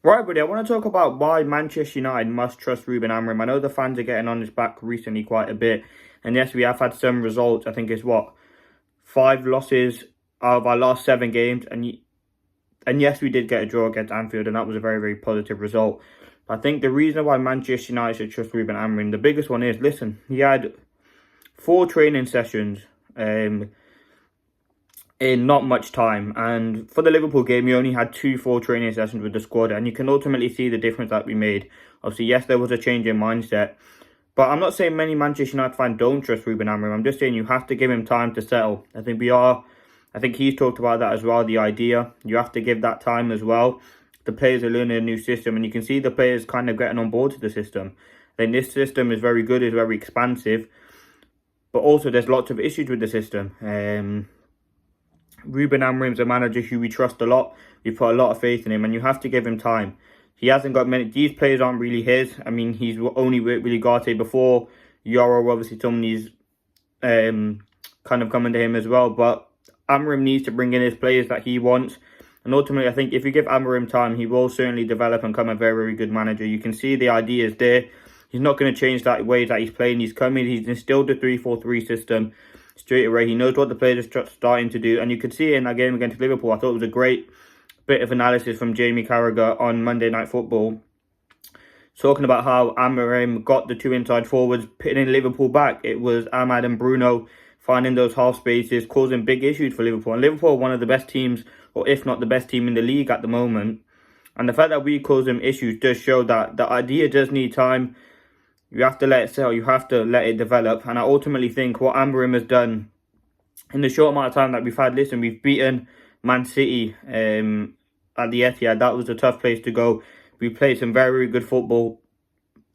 Right, buddy, I want to talk about why Manchester United must trust Ruben Amorim. I know the fans are getting on his back recently quite a bit. And yes, we have had some results. I think it's 5 losses out of our last 7 games. And yes, we did get a draw against Anfield, and that was a very, very positive result. But I think the reason why Manchester United should trust Ruben Amorim, the biggest one is, listen, he had 4 training sessions in not much time, and for the Liverpool game, he only had 2 full training sessions with the squad, and you can ultimately see the difference that we made. Obviously, yes, there was a change in mindset, but I'm not saying many Manchester United fans don't trust Ruben Amorim. I'm just saying you have to give him time to settle. I think he's talked about that as well, the idea. You have to give that time as well. The players are learning a new system, and you can see the players kind of getting on board to the system. I think this system is very good, it's very expansive, but also there's lots of issues with the system. Ruben Amorim's a manager who we trust a lot. We put a lot of faith in him, and you have to give him time. He hasn't got many. These players aren't really his. I mean, he's only worked with Ugarte before. Yoro, obviously, somebody's kind of coming to him as well. But Amorim needs to bring in his players that he wants. And ultimately, I think if you give Amorim time, he will certainly develop and become a very, very good manager. You can see the ideas there. He's not going to change that way that he's playing. He's instilled the 3-4-3 system straight away. He knows what the players are starting to do, and you could see it in that game against Liverpool. I thought it was a great bit of analysis from Jamie Carragher on Monday Night Football, talking about how Amorim got the 2 inside forwards, pitting Liverpool back. It was Ahmad and Bruno finding those half spaces, causing big issues for Liverpool. And Liverpool are one of the best teams, or if not the best team in the league at the moment. And the fact that we cause them issues does show that the idea does need time. You have to let it settle. You have to let it develop. And I ultimately think what Amorim has done in the short amount of time that we've had, listen, we've beaten Man City at the Etihad. That was a tough place to go. We played some very, very good football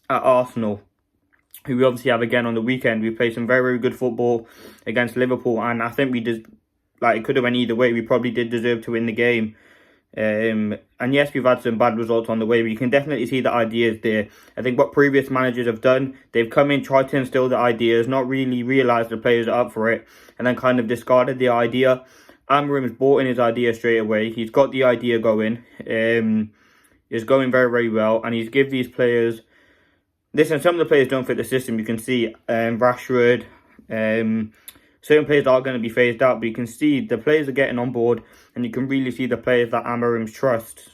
at Arsenal, who we obviously have again on the weekend. We played some very, very good football against Liverpool. And I think it could have went either way. We probably did deserve to win the game. And yes, we've had some bad results on the way, but you can definitely see the ideas there. I think what previous managers have done, they've come in, tried to instill the ideas, not really realised the players are up for it, and then kind of discarded the idea. Amorim has bought in his idea straight away. He's got the idea going. It's going very, very well, and he's give these players. Listen, some of the players don't fit the system. You can see Rashford. Certain players are going to be phased out, but you can see the players are getting on board, and you can really see the players that Amorim trusts.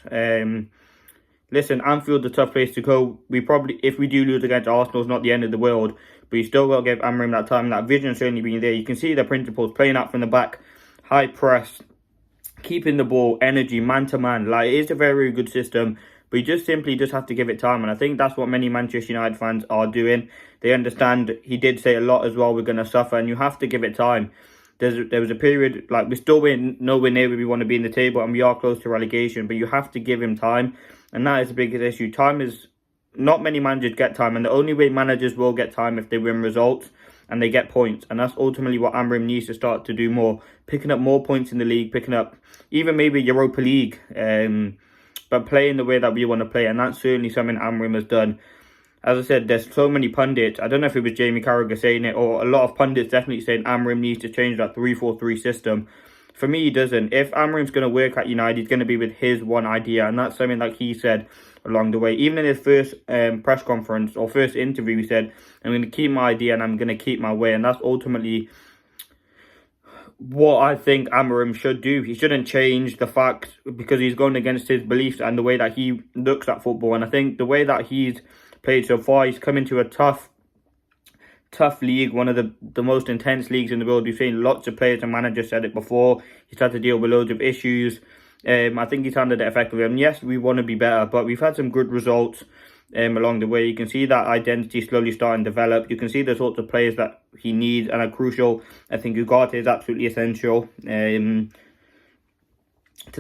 Listen, Anfield's a tough place to go. If we do lose against Arsenal, it's not the end of the world, but you still got to give Amorim that time, that vision certainly being there. You can see the principles, playing out from the back, high press, keeping the ball, energy, man-to-man. It is a very, very good system, but you just have to give it time. And I think that's what many Manchester United fans are doing. They understand. He did say a lot as well, we're going to suffer, and you have to give it time. There was a period, we're still nowhere near where we want to be in the table, and we are close to relegation, but you have to give him time. And that is the biggest issue. Time is, not many managers get time, and the only way managers will get time if they win results and they get points. And that's ultimately what Amorim needs to start to do more. Picking up more points in the league, picking up even maybe Europa League, but playing the way that we want to play. And that's certainly something Amorim has done. As I said, there's so many pundits. I don't know if it was Jamie Carragher saying it, or a lot of pundits definitely saying Amorim needs to change that 3-4-3 system. For me, he doesn't. If Amorim's going to work at United, he's going to be with his one idea. And that's something that he said along the way. Even in his first press conference or first interview, he said, I'm going to keep my idea and I'm going to keep my way. And that's ultimately what I think Amorim should do. He shouldn't change the fact, because he's going against his beliefs and the way that he looks at football. And I think the way that he's played so far, he's come into a tough league, one of the most intense leagues in the world. We've seen lots of players and managers said it before. He's had to deal with loads of issues. I think he's handled it effectively. And yes, we want to be better, but we've had some good results along the way. You can see that identity slowly starting to develop. You can see the sorts of players that he needs and are crucial. I think Ugarte is absolutely essential to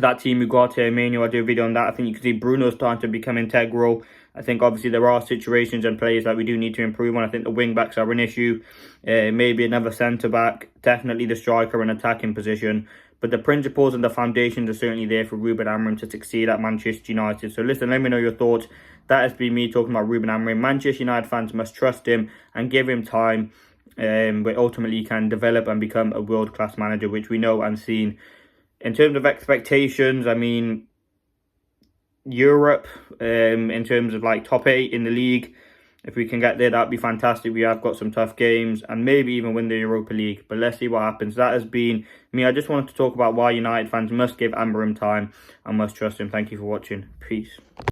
that team. Ugarte, Manu, I do a video on that. I think you can see Bruno starting to become integral. I think obviously there are situations and players that we do need to improve on. I think the wing backs are an issue. Maybe another centre back. Definitely the striker and attacking position. But the principles and the foundations are certainly there for Ruben Amorim to succeed at Manchester United. So listen, let me know your thoughts. That has been me talking about Ruben Amorim. Manchester United fans must trust him and give him time, but ultimately he can develop and become a world-class manager, which we know and seen. In terms of expectations, I mean, Europe in terms of like top 8 in the league. If we can get there, that'd be fantastic. We have got some tough games and maybe even win the Europa League. But let's see what happens. That has been me. I just wanted to talk about why United fans must give Amorim time and must trust him. Thank you for watching. Peace.